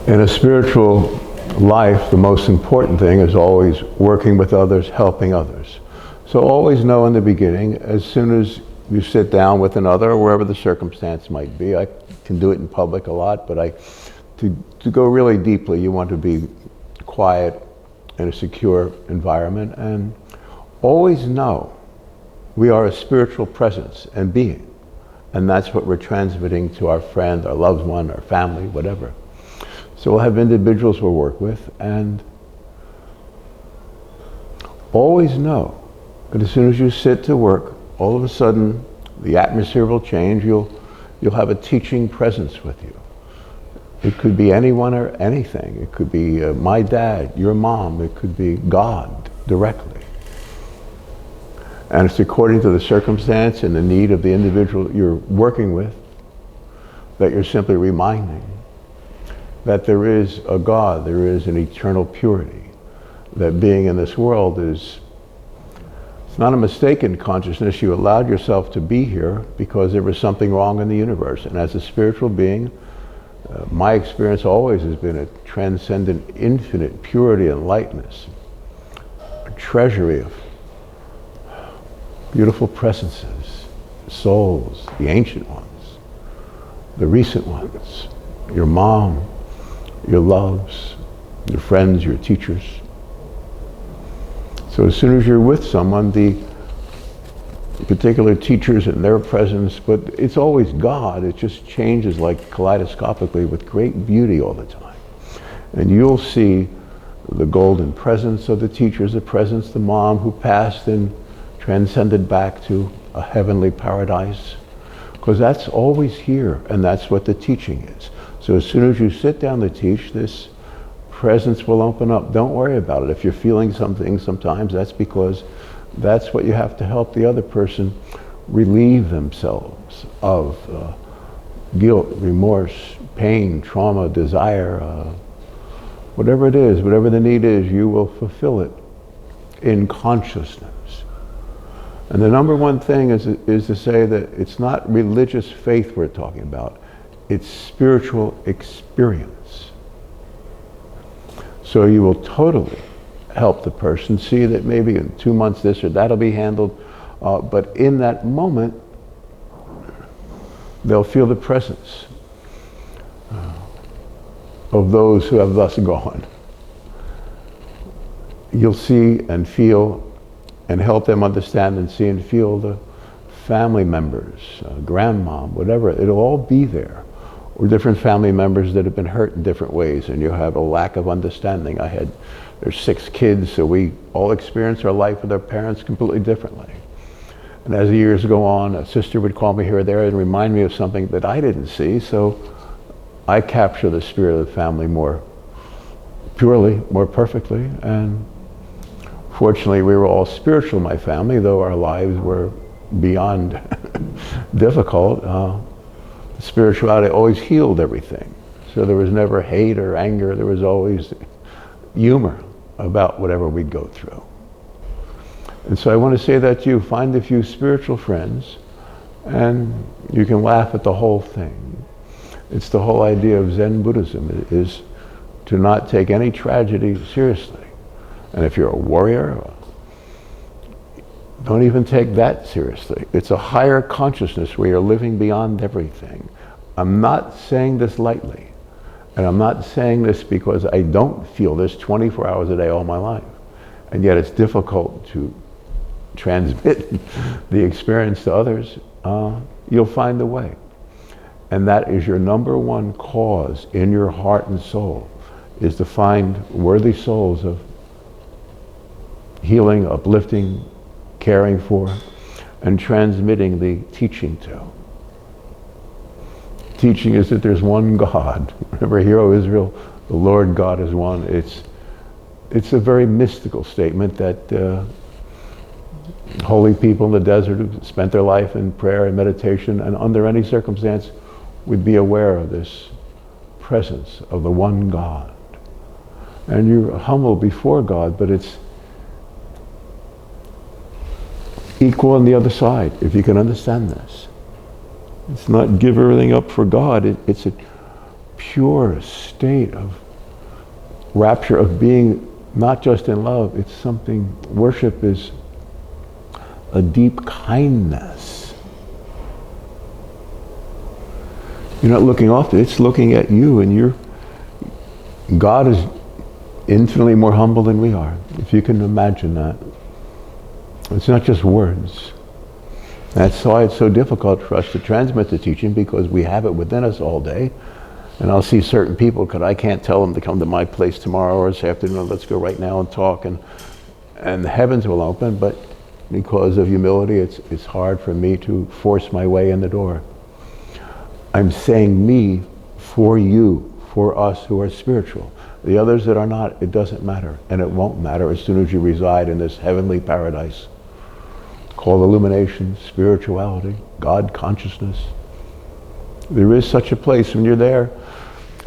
In a spiritual life, the most important thing is always working with others, helping others. So always know in the beginning, as soon as you sit down with another, or wherever the circumstance might be, I can do it in public a lot, but to go really deeply, you want to be quiet in a secure environment, and always know we are a spiritual presence and being. And that's what we're transmitting to our friend, our loved one, our family, whatever. So we'll have individuals we'll work with, and always know that as soon as you sit to work, all of a sudden the atmosphere will change. You'll have a teaching presence with you. It could be anyone or anything. It could be my dad, your mom. It could be God directly. And it's according to the circumstance and the need of the individual you're working with that you're simply reminding that there is a God, there is an eternal purity, that being in this world it's not a mistaken consciousness. You allowed yourself to be here because there was something wrong in the universe. And as a spiritual being, my experience always has been a transcendent, infinite purity and lightness, a treasury of beautiful presences, souls, the ancient ones, the recent ones, your mom, your loves, your friends, your teachers. So as soon as you're with someone, the particular teachers and their presence, but it's always God. It just changes like kaleidoscopically with great beauty all the time. And you'll see the golden presence of the teachers, the presence, the mom who passed and transcended back to a heavenly paradise. Because that's always here, and that's what the teaching is. So as soon as you sit down to teach, this presence will open up. Don't worry about it. If you're feeling something sometimes, that's because that's what you have to help the other person relieve themselves of guilt, remorse, pain, trauma, desire, whatever it is, whatever the need is, you will fulfill it in consciousness. And the number one thing is to say that it's not religious faith we're talking about, it's spiritual experience. So you will totally help the person see that maybe in 2 months this or that'll be handled, but in that moment they'll feel the presence of those who have thus gone. You'll see and feel and help them understand and see and feel the family members, grandmom, whatever, it'll all be there. Or different family members that have been hurt in different ways, and you have a lack of understanding. There's 6 kids, so we all experience our life with our parents completely differently. And as the years go on, a sister would call me here or there and remind me of something that I didn't see, so I capture the spirit of the family more purely, more perfectly, and fortunately we were all spiritual in my family, though our lives were beyond difficult. Spirituality always healed everything. So there was never hate or anger, there was always humor about whatever we'd go through. And so I want to say that to you, find a few spiritual friends and you can laugh at the whole thing. It's the whole idea of Zen Buddhism, is to not take any tragedy seriously. And if you're a warrior, don't even take that seriously. It's a higher consciousness where you're living beyond everything. I'm not saying this lightly. And I'm not saying this because I don't feel this 24 hours a day all my life. And yet it's difficult to transmit the experience to others. You'll find a way. And that is your number one cause in your heart and soul, is to find worthy souls of healing, uplifting, caring for, and transmitting the teaching to. Teaching is that there's one God. Remember, Hear, O Israel, the Lord God is one. It's a very mystical statement that holy people in the desert who spent their life in prayer and meditation and under any circumstance would be aware of this presence of the one God. And you're humble before God, but it's equal on the other side, if you can understand this. It's not give everything up for God. It's pure state of rapture, of being not just in love. It's something, worship is a deep kindness. You're not looking off it, it's looking at you, and God is infinitely more humble than we are, if you can imagine that. It's not just words. That's why it's so difficult for us to transmit the teaching, because we have it within us all day. And I'll see certain people, because I can't tell them to come to my place tomorrow or this afternoon, let's go right now and talk, and the heavens will open, but because of humility, it's hard for me to force my way in the door. I'm saying me for you, for us who are spiritual. The others that are not, it doesn't matter, and it won't matter as soon as you reside in this heavenly paradise called illumination, spirituality, God consciousness. There is such a place when you're there.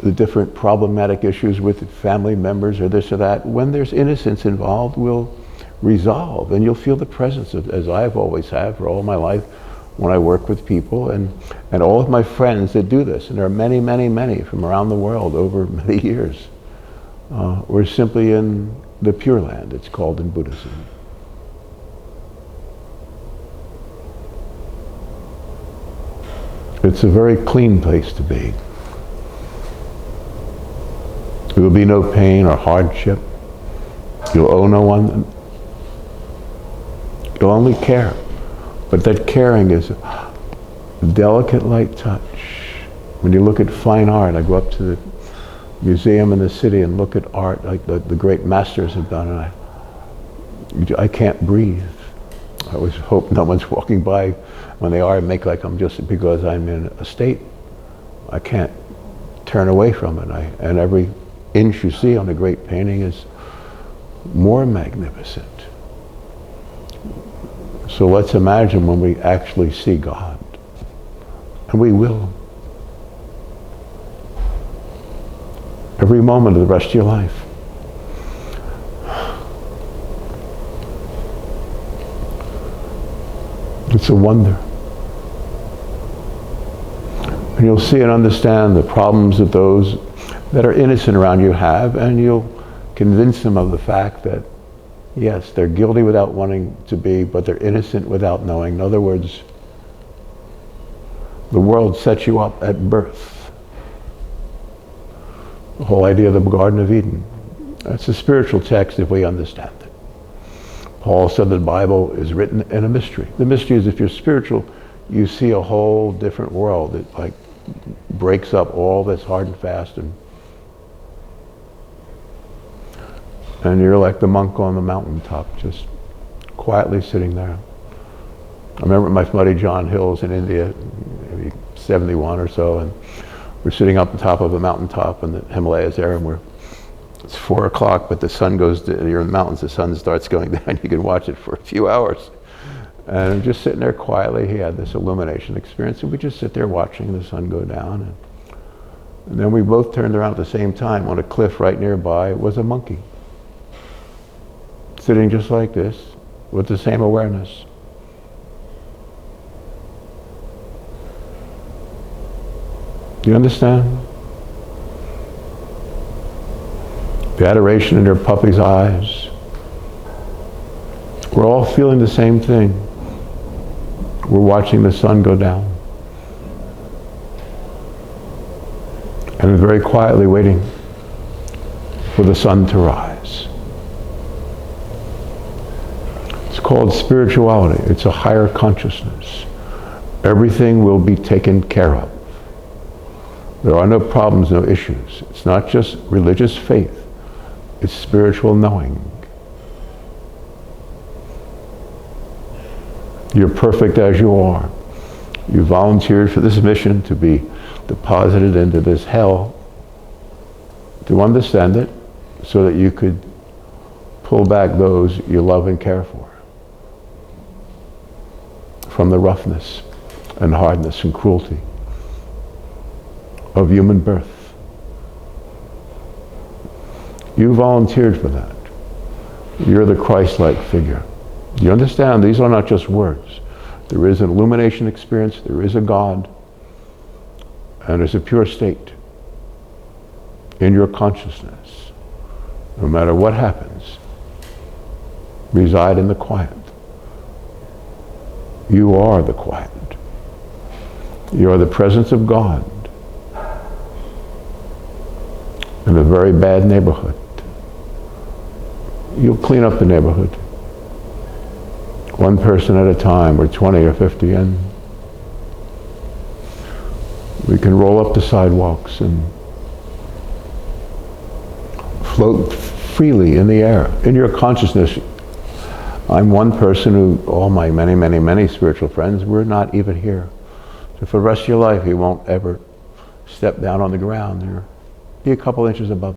The different problematic issues with family members or this or that, when there's innocence involved, will resolve, and you'll feel the presence of, as I've always had for all my life when I work with people, and all of my friends that do this, and there are many, many, many from around the world over many years. We're simply in the Pure Land, it's called in Buddhism. It's a very clean place to be. There will be no pain or hardship. You'll owe no one. You'll only care. But that caring is a delicate, light touch. When you look at fine art, I go up to the museum in the city and look at art like the great masters have done, and I can't breathe. I always hope no one's walking by. When they are, make like I'm just, because I'm in a state, I can't turn away from it. And every inch you see on a great painting is more magnificent. So let's imagine when we actually see God, and we will. Every moment of the rest of your life. It's a wonder. And you'll see and understand the problems that those that are innocent around you have, and you'll convince them of the fact that, yes, they're guilty without wanting to be, but they're innocent without knowing. In other words, the world sets you up at birth. The whole idea of the Garden of Eden. That's a spiritual text if we understand it. Paul said that the Bible is written in a mystery. The mystery is, if you're spiritual, you see a whole different world. It like breaks up all that's hard and fast, and you're like the monk on the mountaintop, just quietly sitting there. I remember my buddy John Hills in India, maybe 71 or so, and we're sitting up on top of a mountaintop in the Himalayas there, and it's 4 o'clock, but the sun goes, you're in the mountains, the sun starts going down, you can watch it for a few hours. And I'm just sitting there quietly. He had this illumination experience, and we just sit there watching the sun go down. And then we both turned around at the same time. On a cliff right nearby was a monkey, sitting just like this, with the same awareness. Do you understand? The adoration in their puppy's eyes. We're all feeling the same thing. We're watching the sun go down. And very quietly waiting for the sun to rise. It's called spirituality. It's a higher consciousness. Everything will be taken care of. There are no problems, no issues. It's not just religious faith. It's spiritual knowing. You're perfect as you are. You volunteered for this mission to be deposited into this hell, to understand it, so that you could pull back those you love and care for from the roughness and hardness and cruelty of human birth. You volunteered for that. You're the Christ-like figure. You understand, these are not just words. There is an illumination experience, there is a God, and there's a pure state. in your consciousness, no matter what happens, reside in the quiet. You are the quiet. You are the presence of God in a very bad neighborhood. You'll clean up the neighborhood, one person at a time, or 20 or 50, and we can roll up the sidewalks and float freely in the air. In your consciousness, I'm one person who, all my many, many, many spiritual friends, we're not even here. So for the rest of your life, you won't ever step down on the ground. You'll be a couple inches above